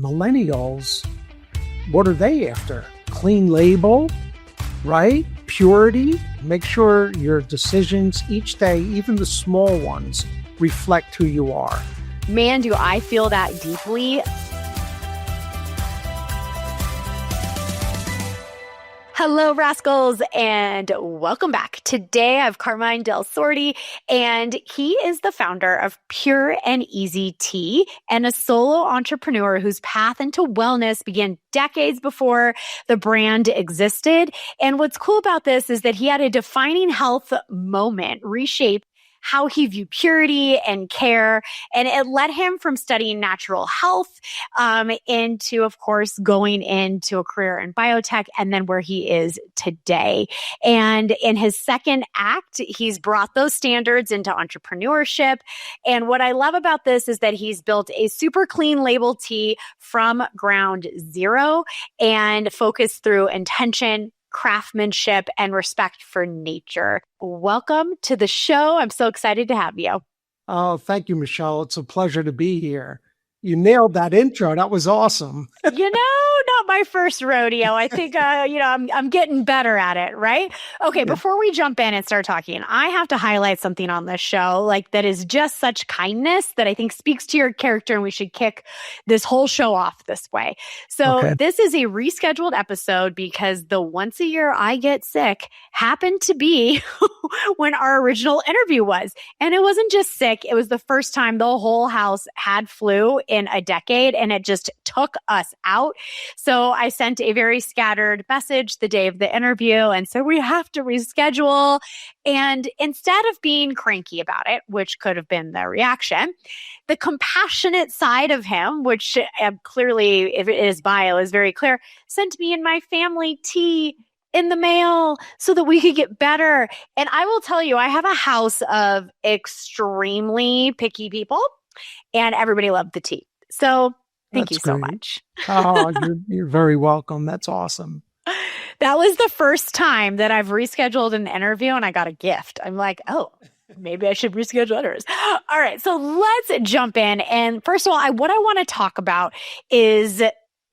millennials, what are they after? Clean label, right? Purity. Make sure your decisions each day, even the small ones, reflect who you are. Man, do I feel that deeply. Hello, Rascals, and welcome back. Today, I have Carmine Del Sordi, and he is the founder of Pure and Easy Tea and a solo entrepreneur whose path into wellness began decades before the brand existed. And what's cool about this is that he had a defining health moment, reshape how he viewed purity and care. And it led him from studying natural health into, of course, going into a career in biotech and then where he is today. And in his second act, he's brought those standards into entrepreneurship. And what I love about this is that he's built a super clean label tea from ground zero and focused through intention, craftsmanship, and respect for nature. Welcome to the show. I'm so excited to have you. Oh, thank you, Michelle. It's a pleasure to be here. You nailed that intro. That was awesome. Not my first rodeo. I think, I'm getting better at it, right? Okay, before we jump in and start talking, I have to highlight something on this show, that is just such kindness that I think speaks to your character, and we should kick this whole show off this way. So This is a rescheduled episode because the once a year I get sick happened to be when our original interview was. And it wasn't just sick. It was the first time the whole house had flu in a decade, and it just took us out. So I sent a very scattered message the day of the interview and said, we have to reschedule. And instead of being cranky about it, which could have been the reaction, the compassionate side of him, which clearly, if his bio is very clear, sent me and my family tea in the mail so that we could get better. And I will tell you, I have a house of extremely picky people, and everybody loved the tea. So thank you so much. Oh, you're very welcome. That's awesome. That was the first time that I've rescheduled an interview and I got a gift. I'm like, oh, maybe I should reschedule others. All right, so let's jump in. And first of all, what I want to talk about is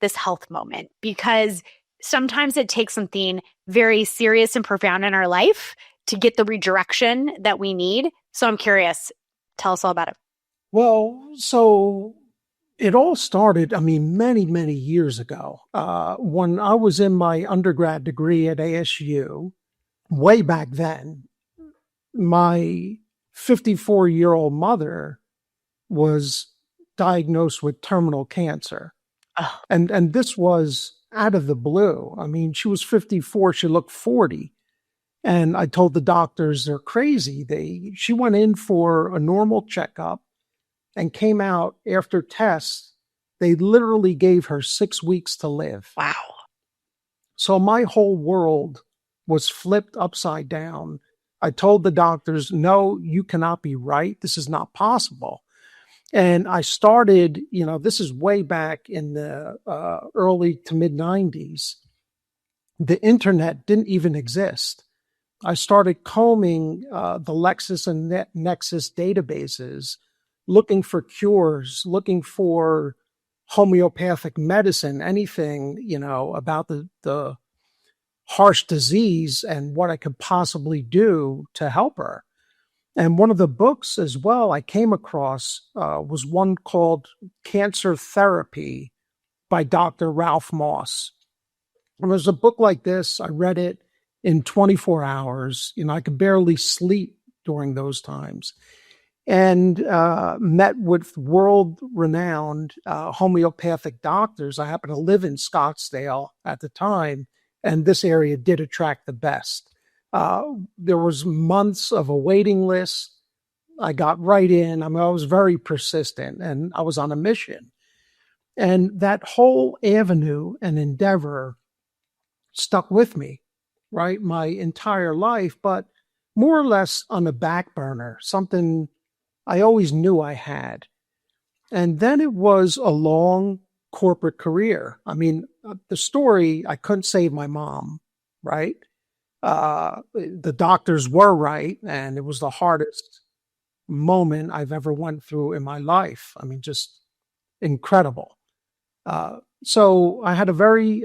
this health moment, because sometimes it takes something very serious and profound in our life to get the redirection that we need. So I'm curious, tell us all about it. Well, so it all started, many, many years ago, when I was in my undergrad degree at ASU. Way back then, my 54-year-old mother was diagnosed with terminal cancer. Oh. And this was out of the blue. She was 54, she looked 40. And I told the doctors they're crazy. She went in for a normal checkup and came out after tests. They literally gave her 6 weeks to live. Wow. So my whole world was flipped upside down. I told the doctors, no, you cannot be right. This is not possible. And I started, this is way back in the early to mid 90s. The internet didn't even exist. I started combing the Lexis and Nexus databases, looking for cures, looking for homeopathic medicine, anything, about the harsh disease and what I could possibly do to help her. And one of the books as well I came across was one called Cancer Therapy by Dr. Ralph Moss. And there's a book like this. I read it in 24 hours. I could barely sleep during those times. And met with world-renowned homeopathic doctors. I happened to live in Scottsdale at the time, and this area did attract the best. There was months of a waiting list. I got right in. I was very persistent, and I was on a mission. And that whole avenue and endeavor stuck with me, right, my entire life, but more or less on the back burner, something I always knew I had. And then it was a long corporate career. The story, I couldn't save my mom, right? The doctors were right, and it was the hardest moment I've ever went through in my life. Just incredible. So I had a very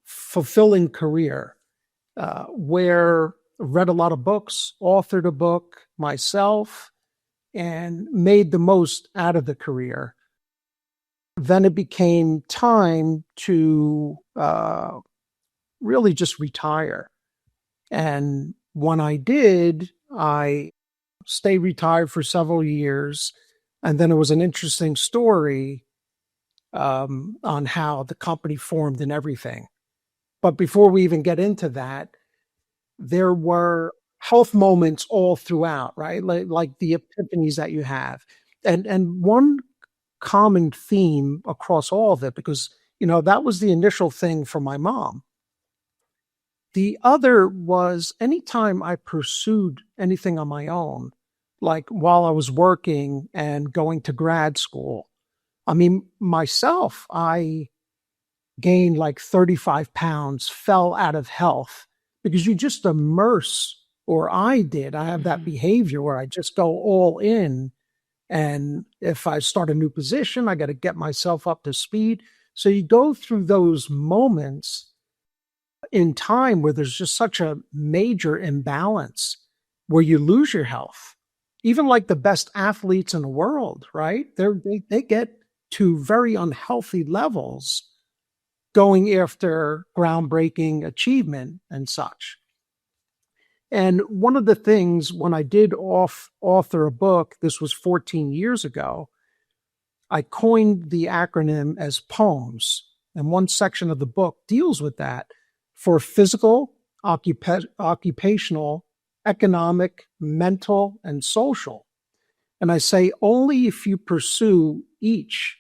fulfilling career where I read a lot of books, authored a book myself, and made the most out of the career. Then it became time to really just retire. And when I did, I stayed retired for several years. And then it was an interesting story on how the company formed and everything. But before we even get into that, there were health moments all throughout, right? Like the epiphanies that you have. And one common theme across all of it, because, that was the initial thing for my mom. The other was anytime I pursued anything on my own, like while I was working and going to grad school. I mean, myself, I gained like 35 pounds, fell out of health because you just immerse, or I did. I have that behavior where I just go all in. And if I start a new position, I got to get myself up to speed. So you go through those moments in time where there's just such a major imbalance where you lose your health. Even like the best athletes in the world, right? They get to very unhealthy levels going after groundbreaking achievement and such. And one of the things when I did author a book, this was 14 years ago, I coined the acronym as POEMS. And one section of the book deals with that for physical, occupational, economic, mental, and social. And I say only if you pursue each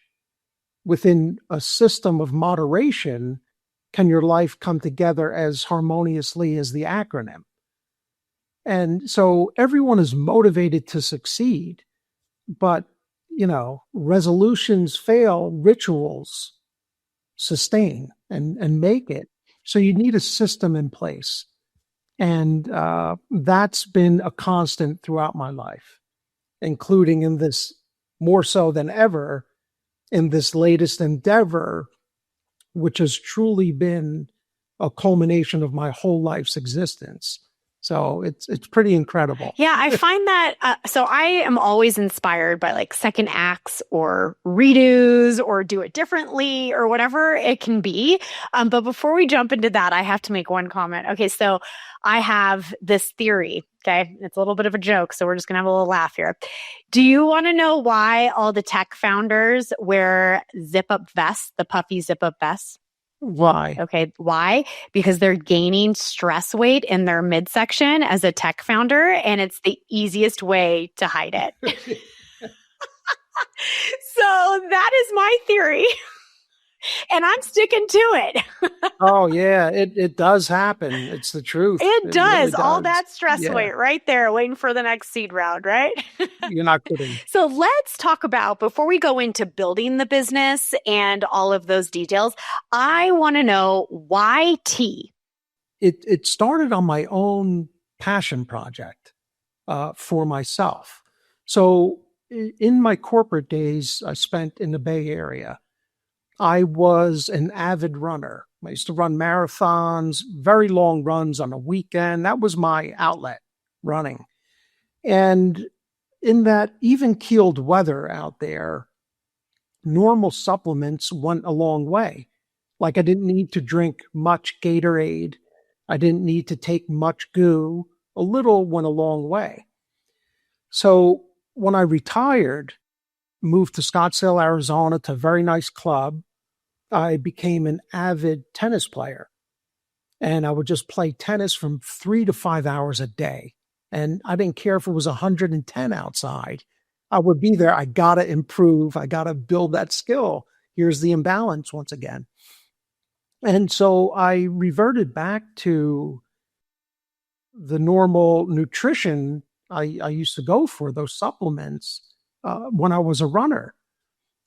within a system of moderation can your life come together as harmoniously as the acronym. And so everyone is motivated to succeed, but, resolutions fail, rituals sustain and make it. So you need a system in place. And that's been a constant throughout my life, including in this more so than ever in this latest endeavor, which has truly been a culmination of my whole life's existence. So it's pretty incredible. Yeah, I find that, so I am always inspired by like second acts or redos or do it differently or whatever it can be. But before we jump into that, I have to make one comment. Okay, so I have this theory. Okay, it's a little bit of a joke, so we're just gonna have a little laugh here. Do you want to know why all the tech founders wear zip-up vests, the puffy zip-up vests? Why? Okay, why? Because they're gaining stress weight in their midsection as a tech founder, and it's the easiest way to hide it. So that is my theory. And I'm sticking to it. Oh, yeah, it does happen. It's the truth. It does. Really All does. that stress weight right there, waiting for the next seed round, right? You're not kidding. So let's talk about, before we go into building the business and all of those details, I want to know why tea? It started on my own passion project for myself. So in my corporate days I spent in the Bay Area, I was an avid runner. I used to run marathons, very long runs on a weekend. That was my outlet, running. And in that even-keeled weather out there, normal supplements went a long way. Like I didn't need to drink much Gatorade. I didn't need to take much goo. A little went a long way. So when I retired, moved to Scottsdale, Arizona, to a very nice club, I became an avid tennis player. And I would just play tennis from 3 to 5 hours a day. And I didn't care if it was 110 outside. I would be there. I got to improve. I got to build that skill. Here's the imbalance once again. And so I reverted back to the normal nutrition I used to go for, those supplements, when I was a runner.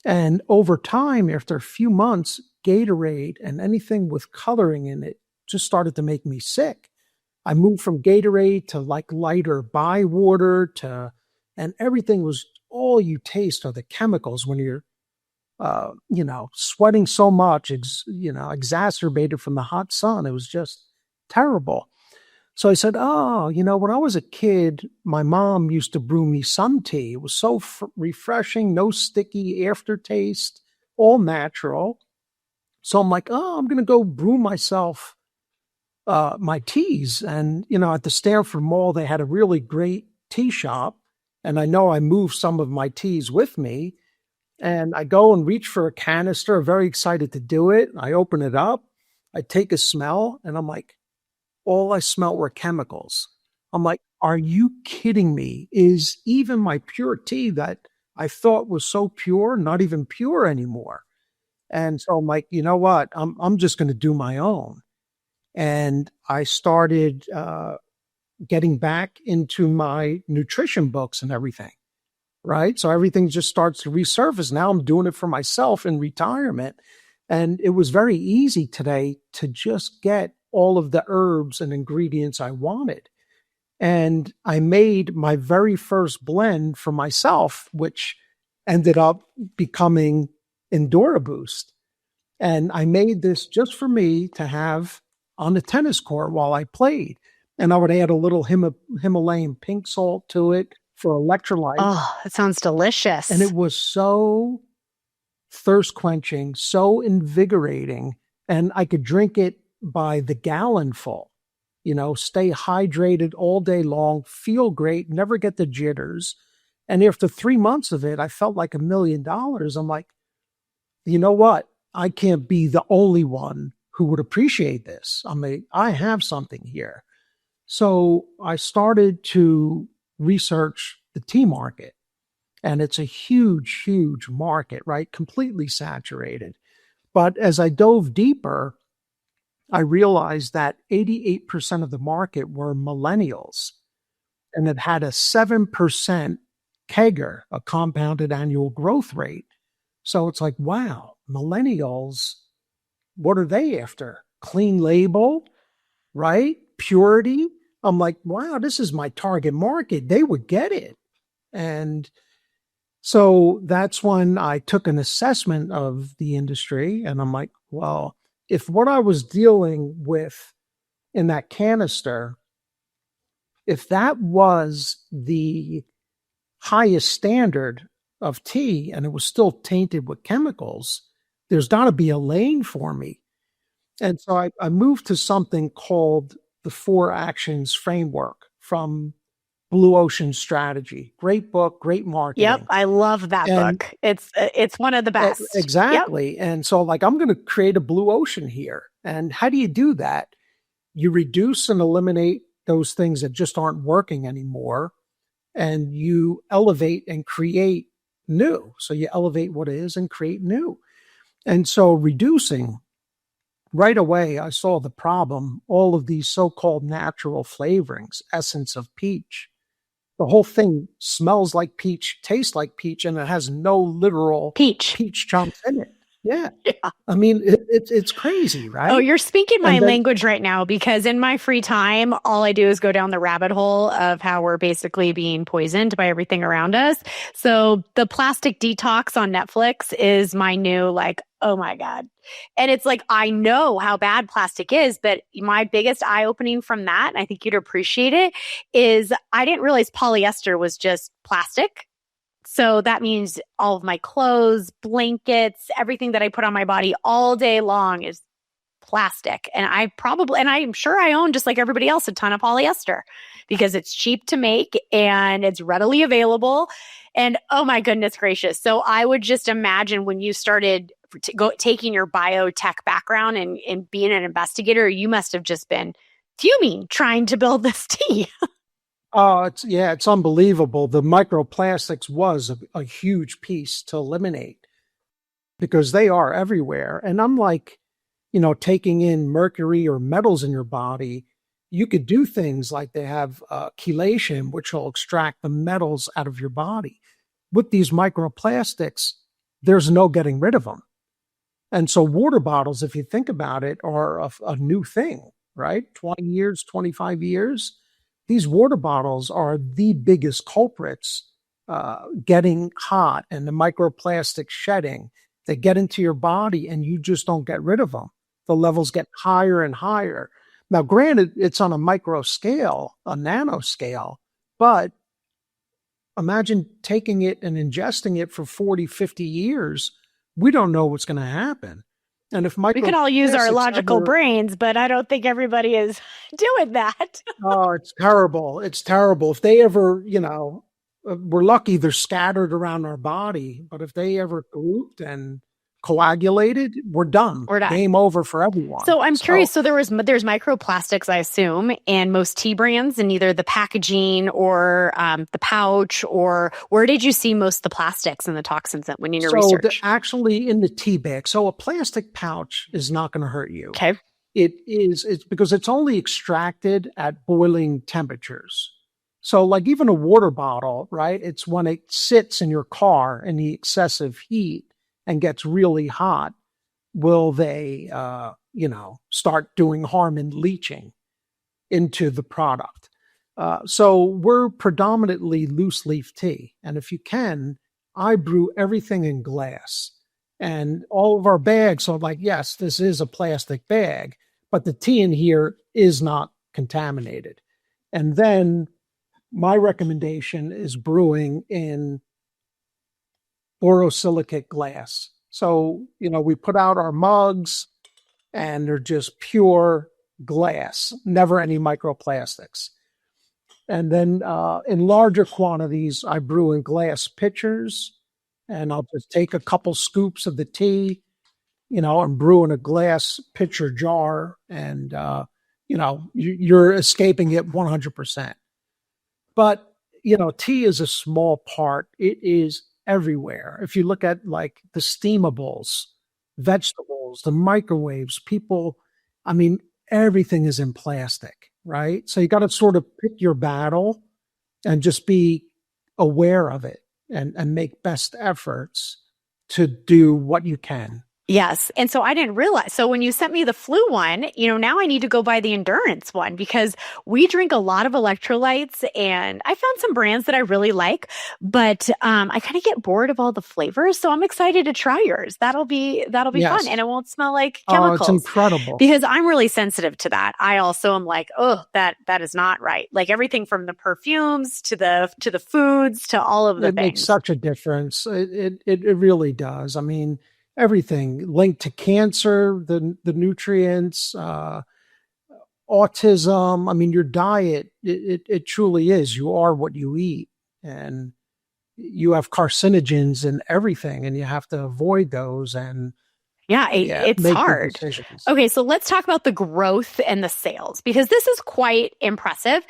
And over time, after a few months, Gatorade and anything with coloring in it just started to make me sick. I moved from Gatorade to like lighter Bai water and everything was, all you taste are the chemicals when you're sweating so much, exacerbated from the hot sun. It was just terrible. So I said, oh, when I was a kid, my mom used to brew me sun tea. It was so refreshing, no sticky aftertaste, all natural. So I'm like, oh, I'm going to go brew myself my teas. And, at the Stanford Mall, they had a really great tea shop. And I know I moved some of my teas with me. And I go and reach for a canister, very excited to do it. I open it up. I take a smell, and I'm like, all I smelled were chemicals. I'm like, are you kidding me? Is even my pure tea that I thought was so pure, not even pure anymore? And so I'm like, you know what? I'm just going to do my own. And I started getting back into my nutrition books and everything. Right. So everything just starts to resurface. Now I'm doing it for myself in retirement. And it was very easy today to just get all of the herbs and ingredients I wanted. And I made my very first blend for myself, which ended up becoming EnduraBoost. And I made this just for me to have on the tennis court while I played. And I would add a little Himalayan pink salt to it for electrolytes. Oh, it sounds delicious. And it was so thirst quenching, so invigorating. And I could drink it by the gallon full, stay hydrated all day long, feel great, never get the jitters. And after 3 months of it, I felt like $1 million. I'm like, you know what? I can't be the only one who would appreciate this. I mean, I have something here. So I started to research the tea market, and it's a huge, huge market, right? Completely saturated. But as I dove deeper, I realized that 88% of the market were millennials, and it had a 7% CAGR, a compounded annual growth rate. So it's like, wow, millennials, what are they after? Clean label, right? Purity. I'm like, wow, this is my target market. They would get it. And so that's when I took an assessment of the industry, and I'm like, well, if what I was dealing with in that canister, if that was the highest standard of tea and it was still tainted with chemicals, there's got to be a lane for me. And so I moved to something called the 4 Actions Framework from Blue Ocean Strategy. Great book, great marketing. Yep, I love that book. It's one of the best. Exactly. Yep. And so I'm going to create a blue ocean here. And how do you do that? You reduce and eliminate those things that just aren't working anymore, and you elevate and create new. So you elevate what is and create new. And so reducing, right away, I saw the problem. All of these so-called natural flavorings, essence of peach, the whole thing smells like peach, tastes like peach, and it has no literal peach chunks in it. Yeah. I mean, it's crazy, right? Oh, you're speaking my language right now, because in my free time, all I do is go down the rabbit hole of how we're basically being poisoned by everything around us. So the plastic detox on Netflix is my new, oh my God. And it's like, I know how bad plastic is, but my biggest eye-opening from that, and I think you'd appreciate it, is I didn't realize polyester was just plastic. So that means all of my clothes, blankets, everything that I put on my body all day long is plastic. And I'm sure I own, just like everybody else, a ton of polyester because it's cheap to make and it's readily available. And oh my goodness gracious. So I would just imagine when you started taking your biotech background and being an investigator, you must have just been fuming trying to build this tea. Oh, it's unbelievable. The microplastics was a huge piece to eliminate because they are everywhere. And unlike, taking in mercury or metals in your body, you could do things like they have chelation, which will extract the metals out of your body. With these microplastics, there's no getting rid of them. And so water bottles, if you think about it, are a new thing, right? 20 years, 25 years. These water bottles are the biggest culprits getting hot and the microplastic shedding. They get into your body and you just don't get rid of them. The levels get higher and higher. Now, granted, it's on a micro scale, a nano scale, but imagine taking it and ingesting it for 40, 50 years. We don't know what's going to happen. And if We can all use our microplastics logical ever, brains, but I don't think everybody is doing that. oh, it's terrible. It's terrible. If they ever, we're lucky they're scattered around our body, but if they ever grouped and coagulated, we're done. We're done. Game over for everyone. So I'm curious. So there's microplastics, I assume, in most tea brands, in either the packaging or the pouch, or where did you see most of the plastics and the toxins when in your research? Actually in the tea bag. So a plastic pouch is not going to hurt you. Okay. It's because it's only extracted at boiling temperatures. So like even a water bottle, right? It's when it sits in your car in the excessive heat and gets really hot, will they, start doing harm and leaching into the product. So we're predominantly loose leaf tea. And if you can, I brew everything in glass. And all of our bags are like, yes, this is a plastic bag, but the tea in here is not contaminated. And then my recommendation is brewing in borosilicate glass. So, we put out our mugs and they're just pure glass, never any microplastics. And then in larger quantities, I brew in glass pitchers, and I'll just take a couple scoops of the tea, and brew in a glass pitcher jar, and, you're escaping it 100%. But, tea is a small part. It is everywhere. If you look at like the steamables, vegetables, the microwaves, everything is in plastic, right? So you got to sort of pick your battle and just be aware of it and make best efforts to do what you can. Yes. And so I didn't realize. So when you sent me the flu one, now I need to go buy the endurance one because we drink a lot of electrolytes and I found some brands that I really like, but I kind of get bored of all the flavors. So I'm excited to try yours. That'll be Yes. fun. And it won't smell like chemicals. Oh, it's incredible. Because I'm really sensitive to that. I also am like, oh, that is not right. Like everything from the perfumes to the foods to all of the It things. makes such a difference. It really does. Everything linked to cancer, the nutrients, autism. Your diet, it truly is. You are what you eat, and you have carcinogens in everything, and you have to avoid those. And it's hard. Okay, so let's talk about the growth and the sales because this is quite impressive.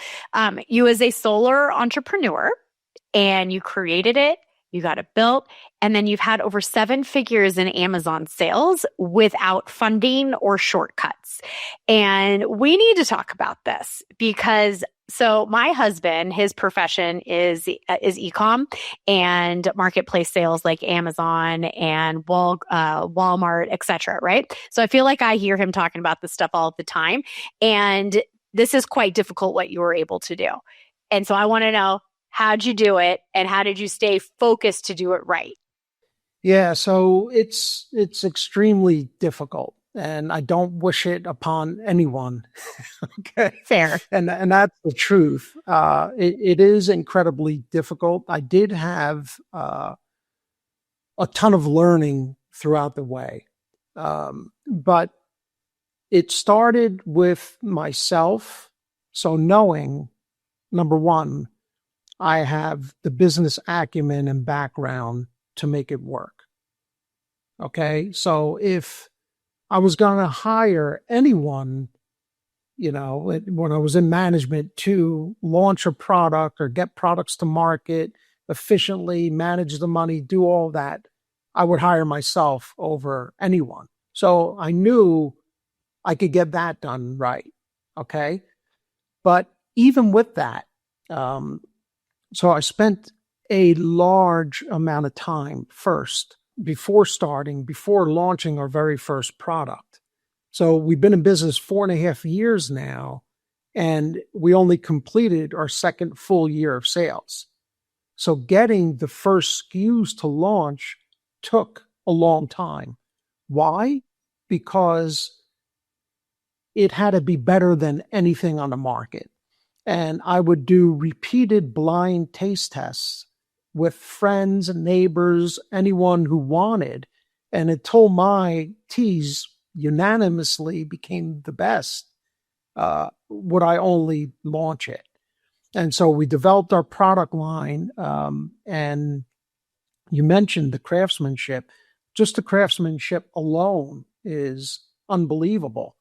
You as a solar entrepreneur, and you created it. You got it built, and then you've had over 7 figures in Amazon sales without funding or shortcuts. And we need to talk about this because so my husband, his profession is e-com and marketplace sales like Amazon and Walmart, etc. Right? So I feel like I hear him talking about this stuff all the time, and this is quite difficult what you were able to do. And so I want to know, how'd you do it? And how did you stay focused to do it right? Yeah, so it's extremely difficult, and I don't wish it upon anyone. Okay, fair, and that's the truth. It is incredibly difficult. I did have a ton of learning throughout the way, but it started with myself. So knowing, number one, I have the business acumen and background to make it work. Okay. So if I was going to hire anyone, when I was in management to launch a product or get products to market efficiently, manage the money, do all that, I would hire myself over anyone. So I knew I could get that done right. Okay. But even with that, so I spent a large amount of time first before launching our very first product. So we've been in business 4.5 years now, and we only completed our second full year of sales. So getting the first SKUs to launch took a long time. Why? Because it had to be better than anything on the market. And I would do repeated blind taste tests with friends and neighbors, anyone who wanted. And until my teas unanimously became the best, would I only launch it. And so we developed our product line. And you mentioned the craftsmanship. Just the craftsmanship alone is unbelievable.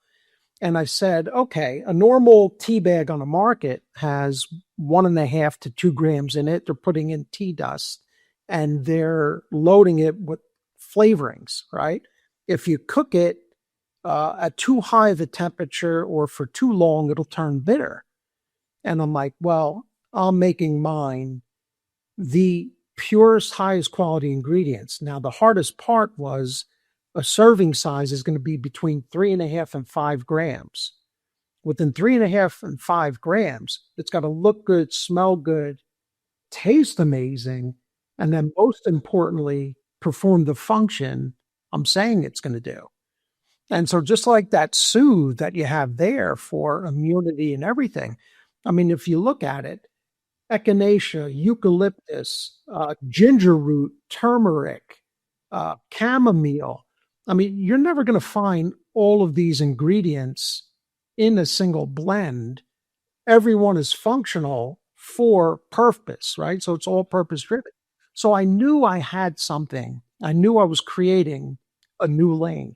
And I said, okay, a normal tea bag on the market has 1.5 to 2 grams in it. They're putting in tea dust and they're loading it with flavorings, right? If you cook it at too high of a temperature or for too long, it'll turn bitter. And I'm like, well, I'm making mine the purest, highest quality ingredients. Now, the hardest part was a serving size is going to be between 3.5 and 5 grams. Within 3.5 and 5 grams, it's got to look good, smell good, taste amazing, and then most importantly, perform the function I'm saying it's going to do. And so just like that soothe that you have there for immunity and everything, I mean, if you look at it, echinacea, eucalyptus, ginger root, turmeric, chamomile. I mean, you're never going to find all of these ingredients in a single blend. Everyone is functional for purpose, right? So it's all purpose driven. So I knew I had something. I knew I was creating a new lane.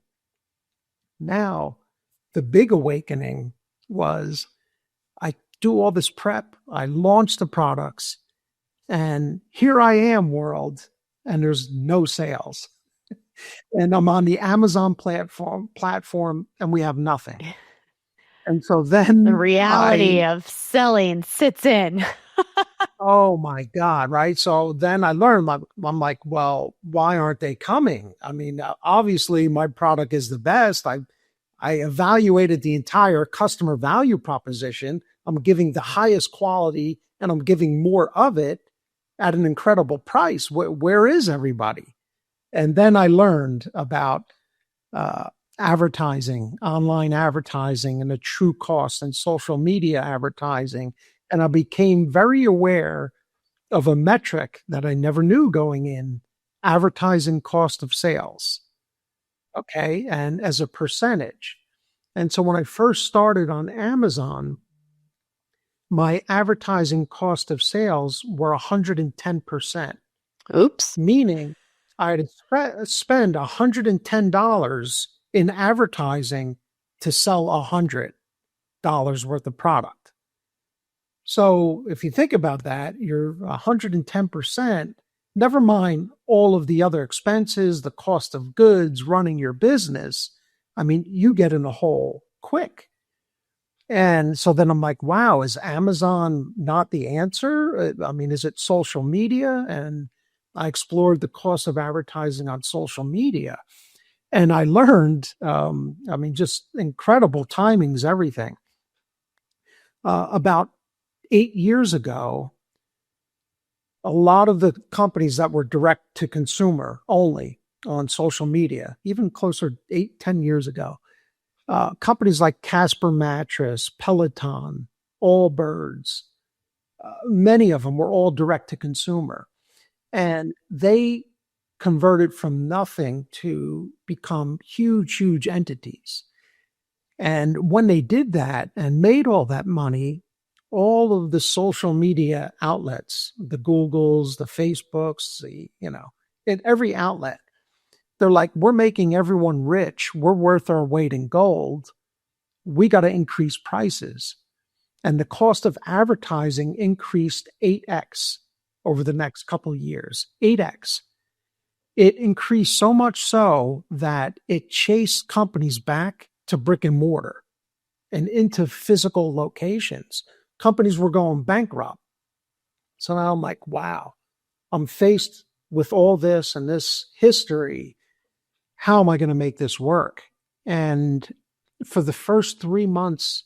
Now, the big awakening was I do all this prep, I launch the products, and here I am, world, and there's no sales. And I'm on the Amazon platform, and we have nothing. And so then the reality of selling sits in. Oh my God, right? So then I learned, I'm like, well, why aren't they coming? I mean, obviously my product is the best. I evaluated the entire customer value proposition. I'm giving the highest quality and I'm giving more of it at an incredible price. Where is everybody? And then I learned about advertising, online advertising, and the true cost and social media advertising. And I became very aware of a metric that I never knew going in: advertising cost of sales. Okay. And as a percentage. And so when I first started on Amazon, my advertising cost of sales were 110%. Oops. Meaning I had to spend $110 in advertising to sell $100 worth of product. So if you think about that, you're 110%, never mind all of the other expenses, the cost of goods, running your business. I mean, you get in a hole quick. And so then I'm like, wow, is Amazon not the answer? I mean, is it social media? And I explored the cost of advertising on social media. And I learned, I mean, just incredible timings, everything. About 8 years ago, a lot of the companies that were direct to consumer only on social media, even closer 8-10 years ago, companies like Casper Mattress, Peloton, Allbirds, many of them were all direct to consumer. And they converted from nothing to become huge, huge entities. And when they did that and made all that money, all of the social media outlets, the Googles, the Facebooks, in every outlet, they're like, we're making everyone rich. We're worth our weight in gold. We got to increase prices. And the cost of advertising increased 8x over the next couple of years. 8x. It increased so much so that it chased companies back to brick and mortar and into physical locations. Companies were going bankrupt. So now I'm like, wow, I'm faced with all this and this history. How am I going to make this work? And for the first 3 months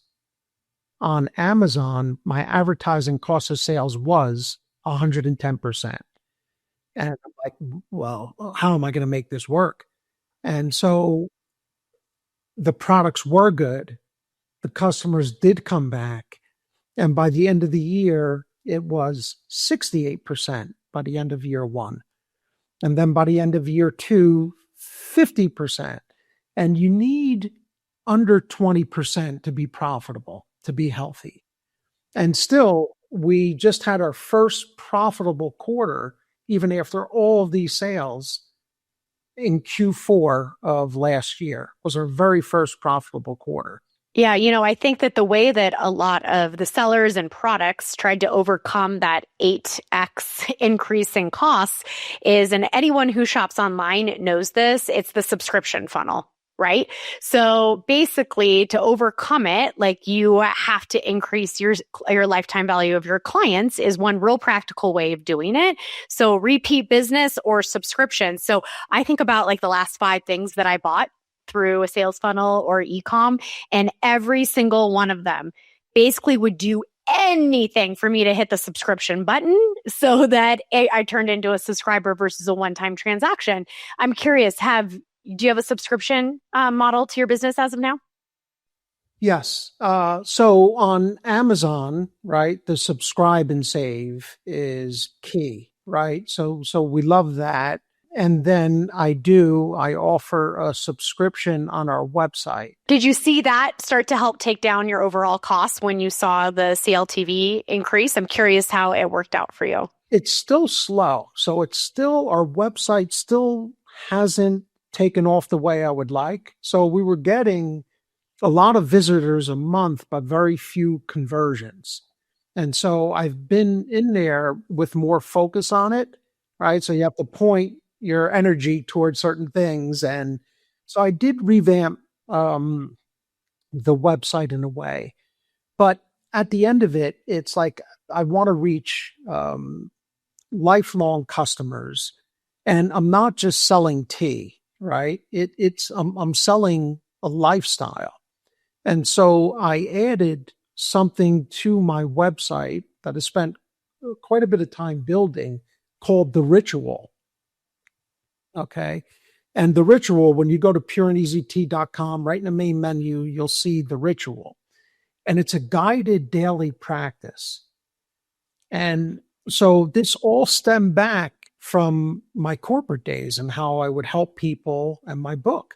on Amazon, my advertising cost of sales was 110%. And I'm like, well, how am I going to make this work? And so the products were good. The customers did come back. And by the end of the year, it was 68% by the end of year one. And then by the end of year two, 50%. And you need under 20% to be profitable, to be healthy. And still, we just had our first profitable quarter, even after all of these sales in Q4 of last year was our very first profitable quarter. Yeah, I think that the way that a lot of the sellers and products tried to overcome that 8x increase in costs is, and anyone who shops online knows this, it's the subscription funnel. Right. So basically to overcome it, like you have to increase your lifetime value of your clients is one real practical way of doing it. So repeat business or subscription. So I think about like the last 5 things that I bought through a sales funnel or e-com, and every single one of them basically would do anything for me to hit the subscription button so that I turned into a subscriber versus a one-time transaction. I'm curious, do you have a subscription model to your business as of now? Yes. So on Amazon, right, the subscribe and save is key, right? So we love that. And then I offer a subscription on our website. Did you see that start to help take down your overall costs when you saw the CLTV increase? I'm curious how it worked out for you. It's still slow. So our website still hasn't taken off the way I would like. So we were getting a lot of visitors a month, but very few conversions. And so I've been in there with more focus on it, right? So you have to point your energy towards certain things. And so I did revamp the website in a way. But at the end of it, it's like I want to reach lifelong customers. And I'm not just selling tea, right? I'm selling a lifestyle. And so I added something to my website that I spent quite a bit of time building called The Ritual. Okay. And The Ritual, when you go to pureandeasytea.com, right in the main menu, you'll see The Ritual. And it's a guided daily practice. And so this all stemmed back from my corporate days and how I would help people and my book.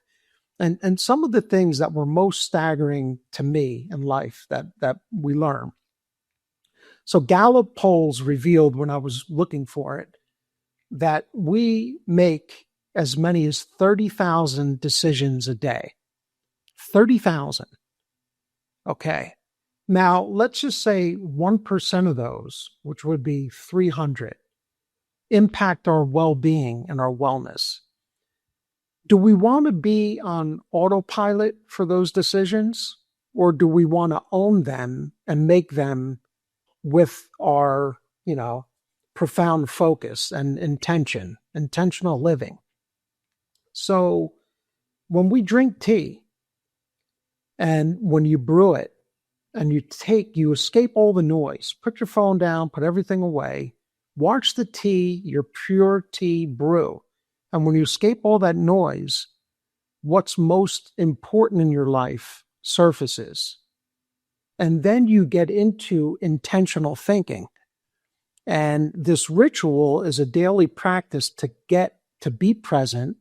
And some of the things that were most staggering to me in life that we learn. So Gallup polls revealed when I was looking for it that we make as many as 30,000 decisions a day. 30,000. Okay. Now, let's just say 1% of those, which would be 300, impact our well-being and our wellness. Do we want to be on autopilot for those decisions, or do we want to own them and make them with our, profound focus and intentional living? So when we drink tea and when you brew it and you escape all the noise, put your phone down, put everything away, watch the tea, your pure tea brew. And when you escape all that noise, what's most important in your life surfaces. And then you get into intentional thinking. And this ritual is a daily practice to get to be present,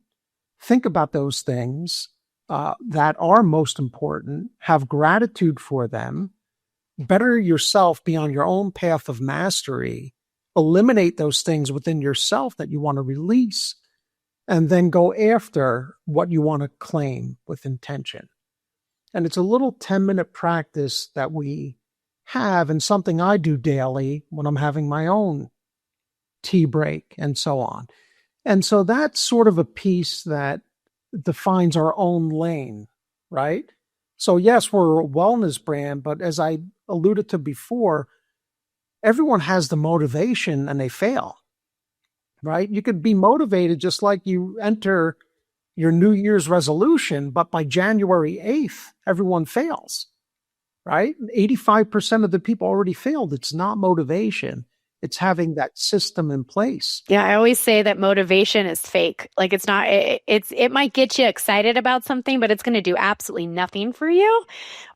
think about those things that are most important, have gratitude for them, better yourself, be on your own path of mastery, eliminate those things within yourself that you want to release, and then go after what you want to claim with intention. And it's a little 10-minute practice that we have and something I do daily when I'm having my own tea break and so on. And so that's sort of a piece that defines our own lane, right? So yes, we're a wellness brand, but as I alluded to before, everyone has the motivation and they fail, right? You could be motivated just like you enter your New Year's resolution, but by January 8th, everyone fails, right? 85% of the people already failed. It's not motivation. It's having that system in place. Yeah, I always say that motivation is fake. Like it's not, it might get you excited about something, but it's going to do absolutely nothing for you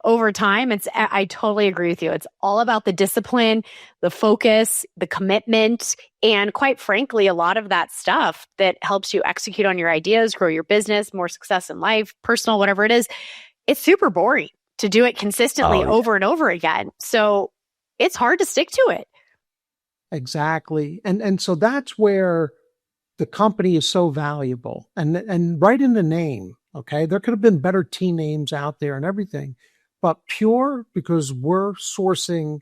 over time. I totally agree with you. It's all about the discipline, the focus, the commitment, and quite frankly, a lot of that stuff that helps you execute on your ideas, grow your business, more success in life, personal, whatever it is. It's super boring to do it consistently over and over again. So it's hard to stick to it. Exactly. And so that's where the company is so valuable. And right in the name, okay, there could have been better tea names out there and everything, but pure because we're sourcing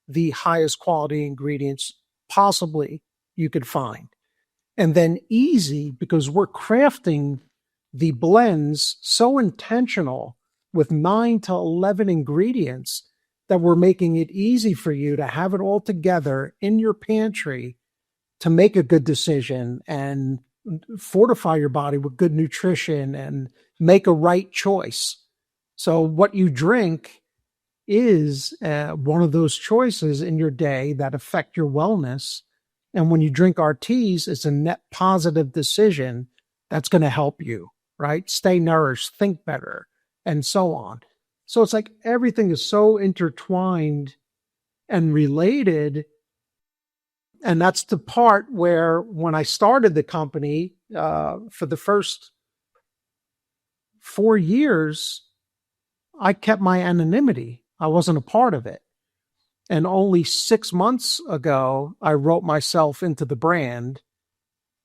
the highest quality ingredients possibly you could find. And then easy because we're crafting the blends so intentional with 9 to 11 ingredients that we're making it easy for you to have it all together in your pantry to make a good decision and fortify your body with good nutrition and make a right choice. So what you drink is one of those choices in your day that affect your wellness. And when you drink our teas, it's a net positive decision that's going to help you, right? Stay nourished, think better, and so on. So it's like everything is so intertwined and related. And that's the part where when I started the company for the first 4 years, I kept my anonymity. I wasn't a part of it. And only 6 months ago, I wrote myself into the brand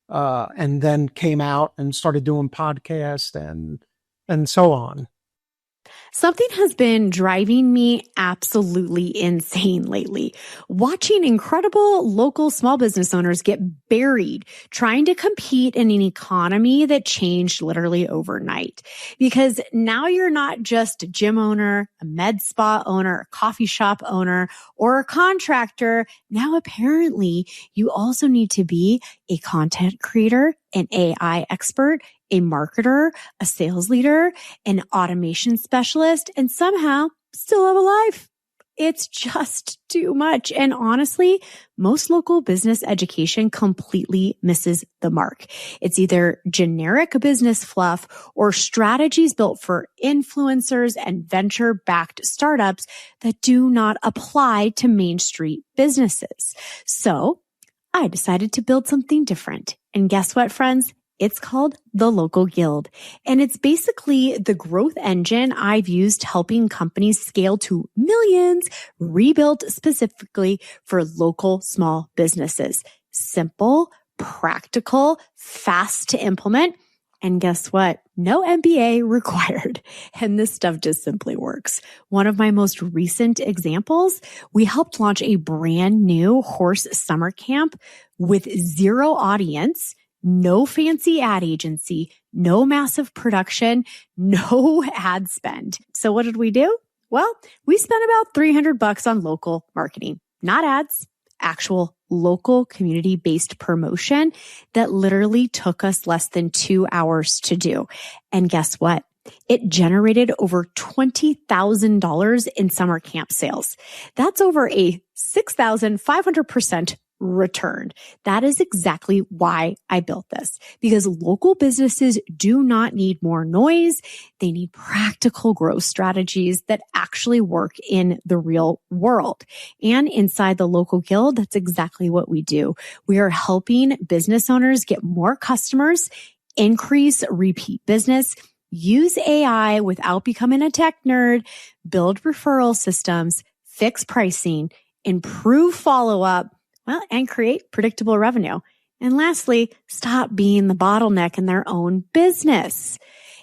and then came out and started doing podcasts and so on. Something has been driving me absolutely insane lately. Watching incredible local small business owners get buried trying to compete in an economy that changed literally overnight. Because now you're not just a gym owner, a med spa owner, a coffee shop owner, or a contractor. Now apparently you also need to be a content creator, an AI expert, a marketer, a sales leader, an automation specialist, and somehow still have a life. It's just too much. And honestly, most local business education completely misses the mark. It's either generic business fluff or strategies built for influencers and venture-backed startups that do not apply to Main Street businesses. So I decided to build something different. And guess what, friends? It's called the Local Guild. And it's basically the growth engine I've used helping companies scale to millions, rebuilt specifically for local small businesses. Simple, practical, fast to implement. And guess what? No MBA required. And this stuff just simply works. One of my most recent examples, we helped launch a brand new horse summer camp with zero audience, no fancy ad agency, no massive production, no ad spend. So what did we do? Well, we spent about $300 on local marketing, not ads, actual local community-based promotion that literally took us less than 2 hours to do. And guess what? It generated over $20,000 in summer camp sales. That's over a 6,500% return. That is exactly why I built this, because local businesses do not need more noise. They need practical growth strategies that actually work in the real world. And inside the Local Guild, that's exactly what we do. We are helping business owners get more customers, increase repeat business, use AI without becoming a tech nerd, build referral systems, fix pricing, improve follow-up, and create predictable revenue. And lastly, stop being the bottleneck in their own business.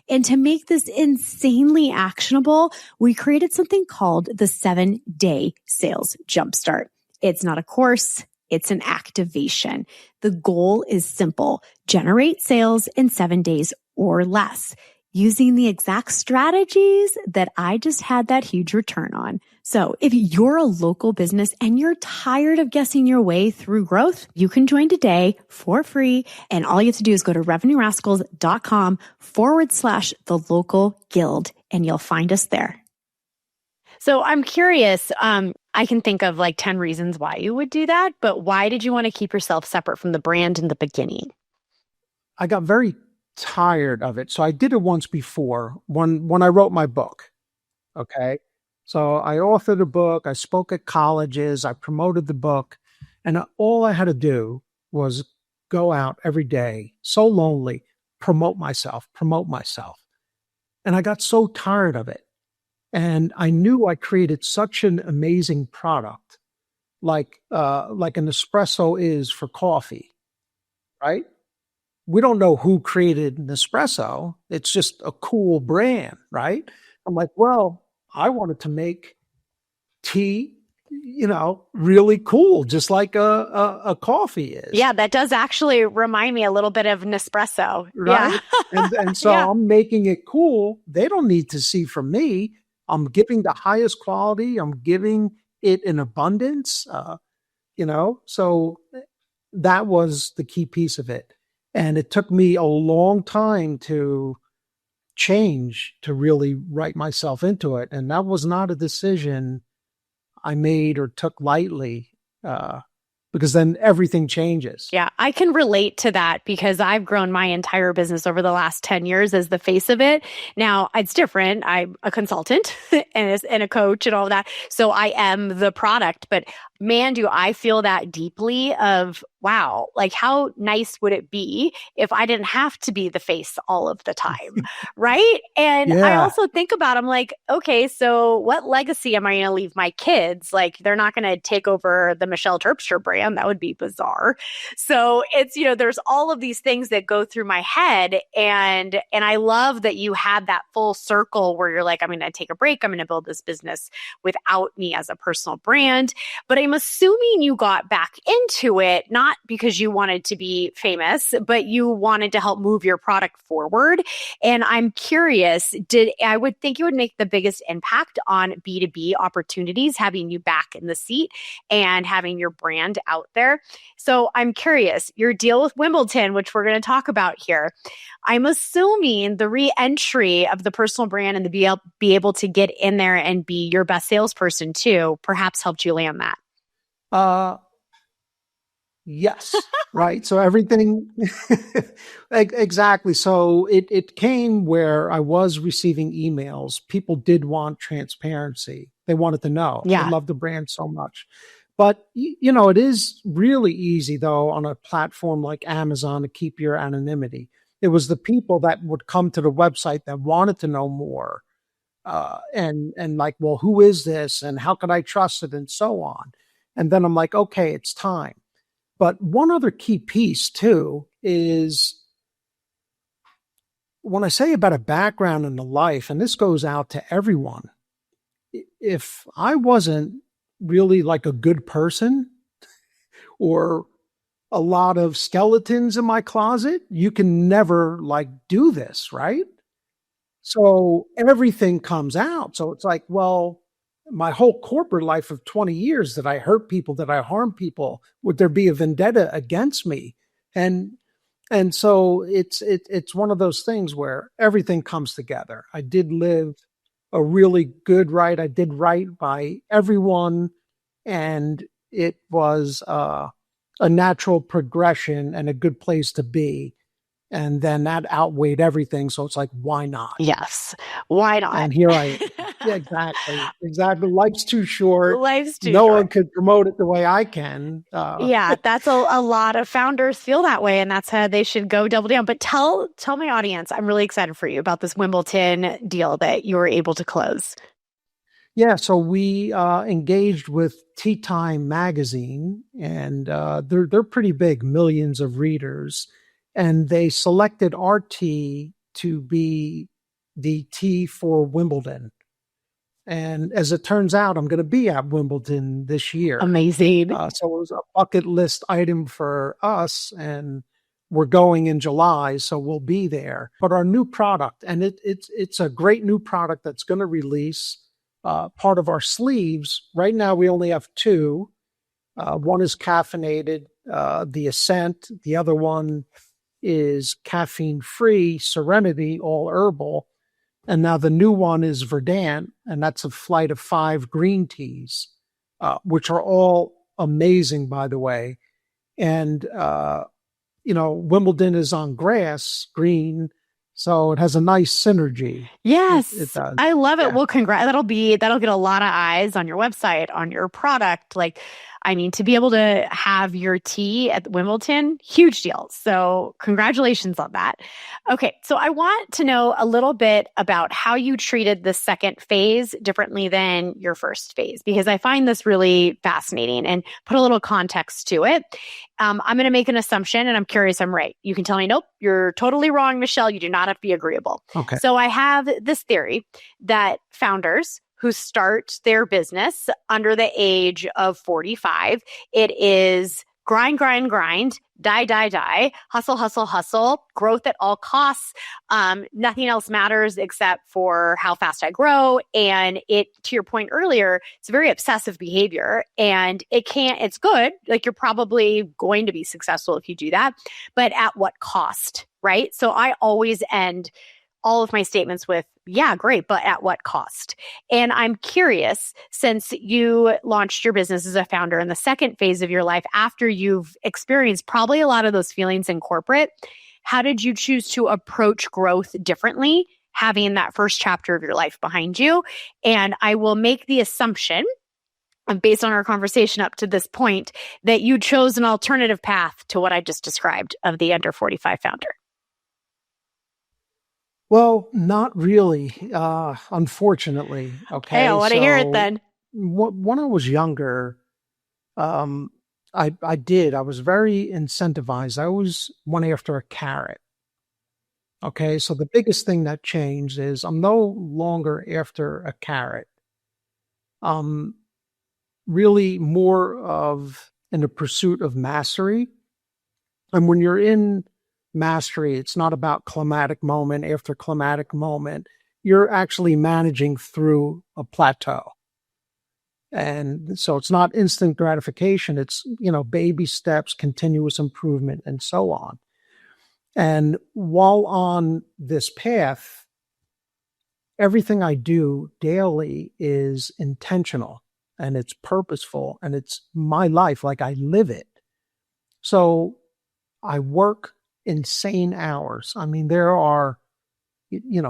And to make this insanely actionable, we created something called the 7-Day Sales Jumpstart. It's not a course. It's an activation. The goal is simple. Generate sales in 7 days or less using the exact strategies that I just had that huge return on. So if you're a local business and you're tired of guessing your way through growth, you can join today for free. And all you have to do is go to revenuerascals.com/the local guild, and you'll find us there. So I'm curious, I can think of like 10 reasons why you would do that, but why did you want to keep yourself separate from the brand in the beginning? I got very tired of it. So I did it once before when I wrote my book. Okay. So I authored a book, I spoke at colleges, I promoted the book, and all I had to do was go out every day, so lonely, promote myself, promote myself. And I got so tired of it. And I knew I created such an amazing product, like an espresso is for coffee, right? We don't know who created Nespresso. It's just a cool brand, right? I'm like, well, I wanted to make tea, really cool, just like a coffee is, Yeah, that does actually remind me a little bit of Nespresso. Yeah. right? And Yeah. so I'm making it cool. They don't need to see from me. I'm giving the highest quality. I'm giving it in abundance. So that was the key piece of it. And it took me a long time to change to really write myself into it. And that was not a decision I made or took lightly, because then everything changes. Yeah, I can relate to that because I've grown my entire business over the last 10 years as the face of it. Now, it's different. I'm a consultant and a coach and all that. So I am the product, but man, do I feel that deeply of, wow, like how nice would it be if I didn't have to be the face all of the time, right? And I Yeah. also think about, I'm like, okay, so what legacy am I going to leave my kids? Like they're not going to take over the Michelle Terpstra brand. That would be bizarre. So it's, there's all of these things that go through my head. And I love that you had that full circle where you're like, I'm going to take a break. I'm going to build this business without me as a personal brand. But I'm assuming you got back into it, not because you wanted to be famous, but you wanted to help move your product forward. And I'm curious, I would think it would make the biggest impact on B2B opportunities, having you back in the seat and having your brand out there. So I'm curious, your deal with Wimbledon, which we're going to talk about here, I'm assuming the re-entry of the personal brand and the be able to get in there and be your best salesperson too, perhaps helped you land that. Uh, yes. Right. So everything, exactly. So it came where I was receiving emails. People did want transparency. They wanted to know. They Yeah. love the brand so much. But, it is really easy, though, on a platform like Amazon to keep your anonymity. It was the people that would come to the website that wanted to know more, and like, well, who is this and how can I trust it and so on. And then I'm like, okay, it's time. But one other key piece too is when I say about a background in the life, and this goes out to everyone, if I wasn't really like a good person or a lot of skeletons in my closet, you can never like do this, right? So everything comes out. So it's like, well, my whole corporate life of 20 years, that I hurt people, that I harm people, would there be a vendetta against me? And so it's one of those things where everything comes together. I did live a really good right. I did right by everyone, and it was a natural progression and a good place to be. And then that outweighed everything. So it's like, why not? Yes. Why not? And here I am. Yeah, exactly. Exactly. Life's too short. Life's too No one short. could promote it the way I can. Yeah, that's a lot of founders feel that way, and that's how they should go double down. But tell my audience, I'm really excited for you about this Wimbledon deal that you were able to close. Yeah, so we engaged with Tea Time magazine, and they're pretty big, millions of readers, and they selected our tea to be the tea for Wimbledon. And as it turns out, I'm going to be at Wimbledon this year. Amazing. So it was a bucket list item for us, and we're going in July, so we'll be there. But our new product, and it's a great new product that's going to release. Part of our sleeves. Right now, we only have two. One is caffeinated, the Ascent. The other one is caffeine-free, Serenity, all herbal. And now the new one is Verdant, and that's a flight of 5 green teas. which are all amazing, by the way. And, Wimbledon is on grass, green. So it has a nice synergy. It Yes, does. I love it. Yeah. Well, congrats. That'll get a lot of eyes on your website, on your product. Like, I mean, to be able to have your tea at Wimbledon, huge deal. So, congratulations on that. Okay, so I want to know a little bit about how you treated the second phase differently than your first phase, because I find this really fascinating and put a little context to it. I'm going to make an assumption and I'm curious I'm right. You can tell me, nope, you're totally wrong, Michelle. You do not have to be agreeable. Okay. So I have this theory that founders who start their business under the age of 45, it is grind, grind, grind, die, die, die, hustle, hustle, hustle, growth at all costs. Nothing else matters except for how fast I grow. And to your point earlier, it's very obsessive behavior and it's good. Like you're probably going to be successful if you do that, but at what cost, right? So I always end all of my statements with, yeah, great, but at what cost? And I'm curious, since you launched your business as a founder in the second phase of your life, after you've experienced probably a lot of those feelings in corporate, how did you choose to approach growth differently, having that first chapter of your life behind you? And I will make the assumption, based on our conversation up to this point, that you chose an alternative path to what I just described of the under 45 founder. Well, not really, unfortunately. Okay. Hey, I want to hear it then. When I was younger, um, I was very incentivized. I always went after a carrot. Okay. So the biggest thing that changed is I'm no longer after a carrot. Really more of in the pursuit of mastery. And when you're in mastery, it's not about climatic moment after climatic moment. You're actually managing through a plateau. And so it's not instant gratification. It's, baby steps, continuous improvement, and so on. And while on this path, everything I do daily is intentional and it's purposeful and it's my life. Like I live it. So I work insane hours. I mean, there are,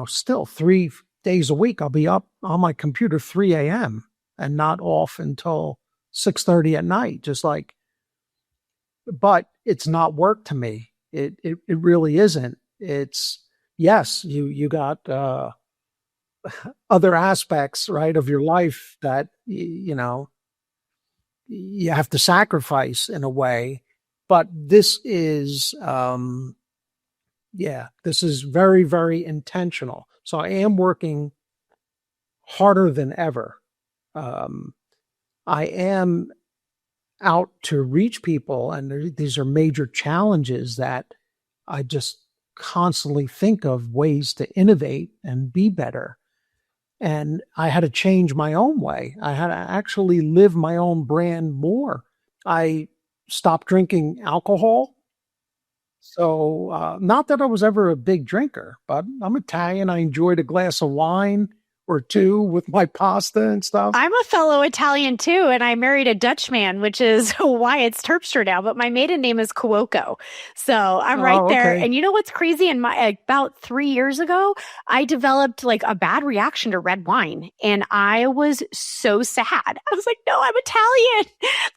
still 3 days a week, I'll be up on my computer 3 a.m. and not off until 6:30 at night, but it's not work to me. It really isn't. It's, yes, you got, other aspects, right, of your life that, you have to sacrifice in a way. But this is, this is very, very intentional. So I am working harder than ever. I am out to reach people, and these are major challenges that I just constantly think of ways to innovate and be better. And I had to change my own way. I had to actually live my own brand more. I stopped drinking alcohol. So, not that I was ever a big drinker, but I'm Italian. I enjoyed a glass of wine or two with my pasta and stuff. I'm a fellow Italian too, and I married a Dutchman, which is why it's Terpstra now, but my maiden name is Cuoco. So I'm right there. Okay. And you know what's crazy? About 3 years ago, I developed like a bad reaction to red wine, and I was so sad. I was like, no, I'm Italian.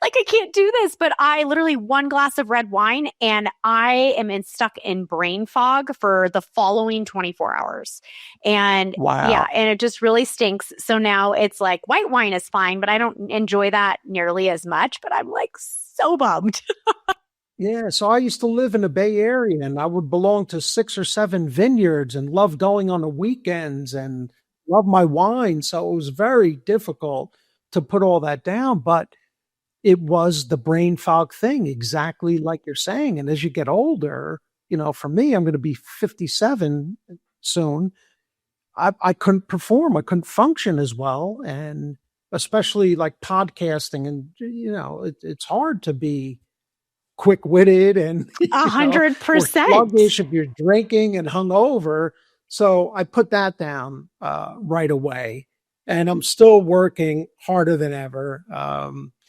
Like, I can't do this. But I literally 1 glass of red wine, and I am stuck in brain fog for the following 24 hours. And Wow. yeah, and it just really stinks. So now it's like white wine is fine, but I don't enjoy that nearly as much. But I'm like so bummed. Yeah. So I used to live in the Bay Area and I would belong to 6 or 7 vineyards and love going on the weekends and love my wine. So it was very difficult to put all that down. But it was the brain fog thing, exactly like you're saying. And as you get older, for me, I'm going to be 57 soon. I couldn't perform. I couldn't function as well. And especially like podcasting and, it's hard to be quick witted and 100%. sluggish if you're drinking and hungover. So I put that down right away. and I'm still working harder than ever.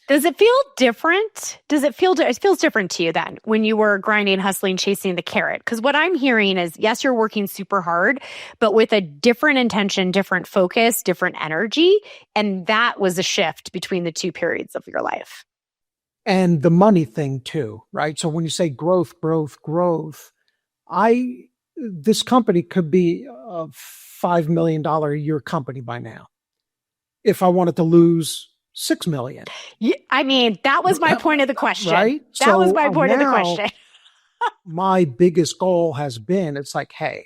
Does it feel different? It feels different to you then when you were grinding, hustling, chasing the carrot? Because what I'm hearing is, yes, you're working super hard, but with a different intention, different focus, different energy. And that was a shift between the two periods of your life. And the money thing too, right? So when you say growth, growth, growth, this company could be a $5 million a year company by now. If I wanted to lose 6 million. Yeah, I mean, that was my point of the question. Right? That was my point of the question. My biggest goal has been, it's like, hey,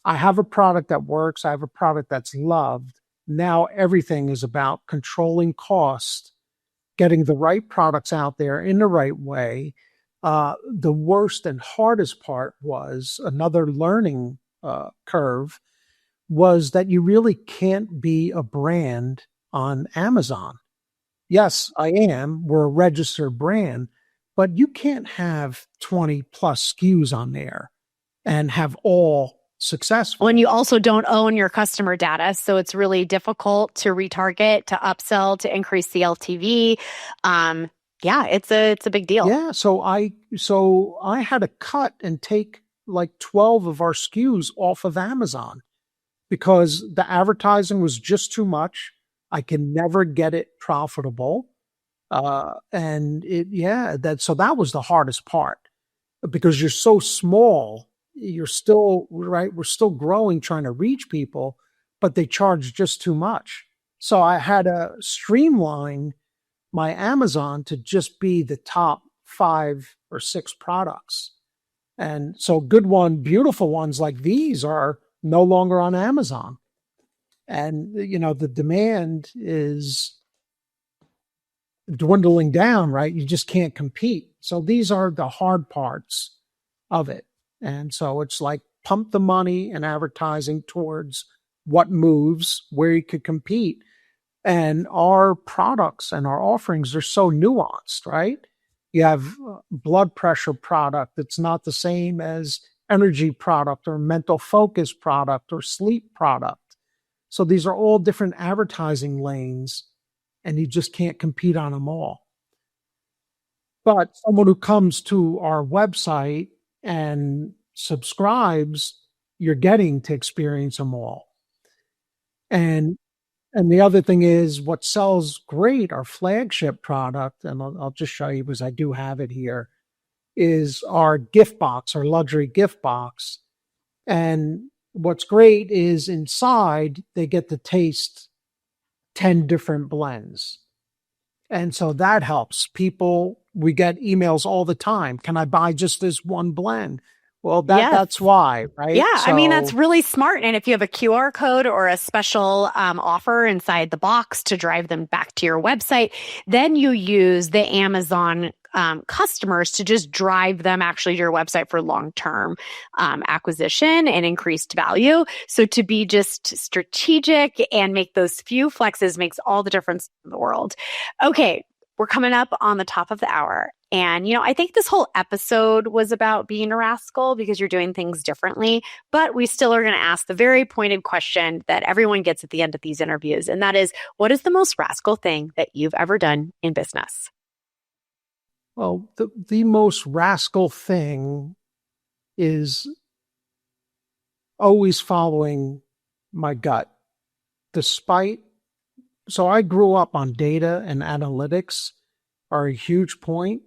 I have a product that works. I have a product that's loved. Now everything is about controlling cost, getting the right products out there in the right way. The worst and hardest part was another learning curve was that you really can't be a brand on Amazon. Yes, I am. We're a registered brand, but you can't have 20 plus SKUs on there and have all successful. When you also don't own your customer data. So it's really difficult to retarget, to upsell, to increase the LTV. Yeah, it's a big deal. Yeah. So I had to cut and take like 12 of our SKUs off of Amazon because the advertising was just too much. I can never get it profitable. So that was the hardest part because you're so small, you're still, right? We're still growing, trying to reach people, but they charge just too much. So I had to streamline my Amazon to just be the top 5 or 6 products. And so beautiful ones like these are no longer on Amazon. And, the demand is dwindling down, right? You just can't compete. So these are the hard parts of it. And so it's like pump the money and advertising towards what moves, where you could compete. And our products and our offerings are so nuanced, right? You have blood pressure product that's not the same as energy product or mental focus product or sleep product. So these are all different advertising lanes, and you just can't compete on them all. But someone who comes to our website and subscribes, you're getting to experience them all. And the other thing is what sells great, our flagship product, and I'll just show you because I do have it here, is our gift box, our luxury gift box. And what's great is inside they get to taste 10 different blends. And so that helps people. We get emails all the time. Can I buy just this one blend? Well, that's why, right? Yeah, I mean, that's really smart. And if you have a QR code or a special offer inside the box to drive them back to your website, then you use the Amazon customers to just drive them actually to your website for long-term acquisition and increased value. So to be just strategic and make those few flexes makes all the difference in the world. Okay, we're coming up on the top of the hour. And, I think this whole episode was about being a rascal because you're doing things differently. But we still are going to ask the very pointed question that everyone gets at the end of these interviews. And that is, what is the most rascal thing that you've ever done in business? Well, the most rascal thing is always following my gut. So I grew up on data and analytics are a huge point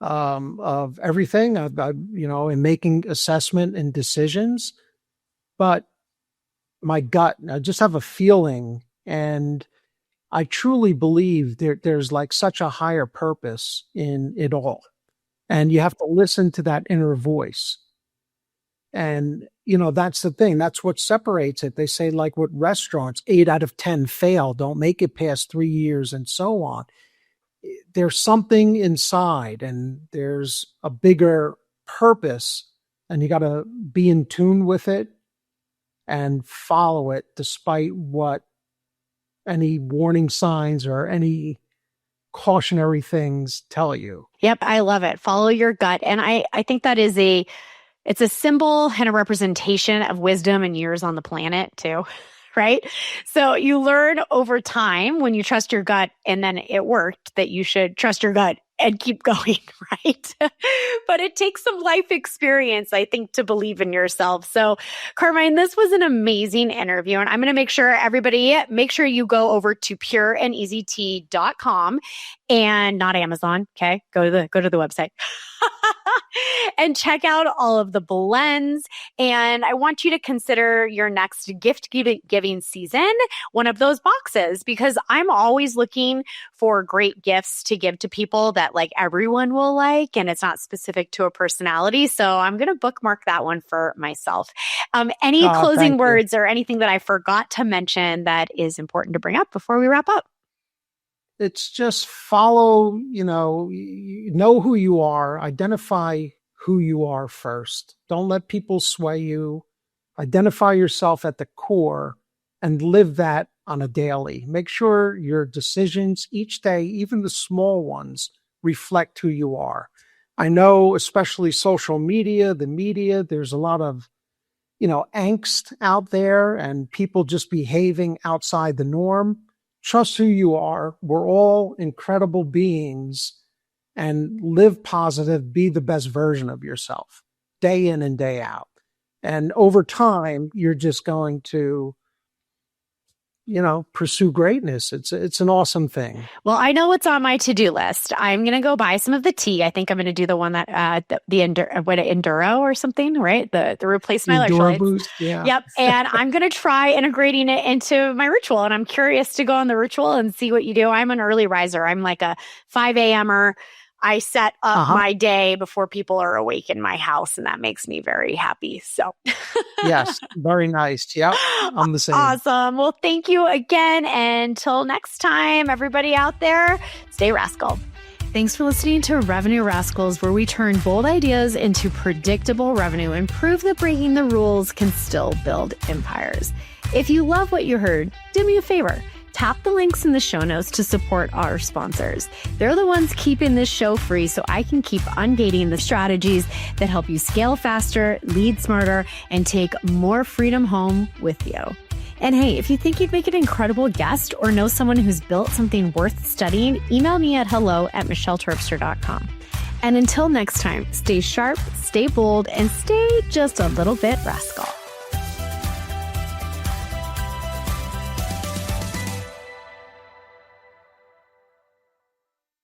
of everything, in making assessment and decisions. But my gut, I just have a feeling, and I truly believe there's like such a higher purpose in it all. And you have to listen to that inner voice. And, that's the thing. That's what separates it. They say, like with restaurants, 8 out of 10 fail, don't make it past 3 years and so on. There's something inside and there's a bigger purpose, and you got to be in tune with it and follow it despite what any warning signs or any cautionary things tell you. Yep, I love it. Follow your gut. And I think that it's a symbol and a representation of wisdom and years on the planet too. right? So you learn over time when you trust your gut and then it worked that you should trust your gut and keep going, right? But it takes some life experience, I think, to believe in yourself. So, Carmine, this was an amazing interview. And I'm going to make sure you go over to pureandeasytea.com and not Amazon. Okay. Go to the website. And check out all of the blends. And I want you to consider your next gift giving season one of those boxes, because I'm always looking for great gifts to give to people that like everyone will like, and it's not specific to a personality. So I'm going to bookmark that one for myself. Any closing words or anything that I forgot to mention that is important to bring up before we wrap up? It's just follow, know who you are, identify who you are first. Don't let people sway you. Identify yourself at the core and live that on a daily. Make sure your decisions each day, even the small ones, reflect who you are. I know, especially social media, the media, there's a lot of, angst out there and people just behaving outside the norm. Trust who you are. We're all incredible beings, and live positive, be the best version of yourself day in and day out. And over time, you're just going to, pursue greatness. It's an awesome thing. Well, I know what's on my to-do list. I'm going to go buy some of the tea. I think I'm going to do the one that, Enduro or something, right? The replace my Enduro boost. Yeah. Yep. And I'm going to try integrating it into my ritual. And I'm curious to go on the ritual and see what you do. I'm an early riser. I'm like a 5 a.m.er. I set up my day before people are awake in my house, and that makes me very happy. So, yes, very nice. Yep, I'm the same. Awesome. Well, thank you again. Until next time, everybody out there, stay rascal. Thanks for listening to Revenue Rascals, where we turn bold ideas into predictable revenue and prove that breaking the rules can still build empires. If you love what you heard, do me a favor. Tap the links in the show notes to support our sponsors. They're the ones keeping this show free so I can keep ungating the strategies that help you scale faster, lead smarter, and take more freedom home with you. And hey, if you think you'd make an incredible guest or know someone who's built something worth studying, email me at hello@michelleterpster.com. And until next time, stay sharp, stay bold, and stay just a little bit rascal.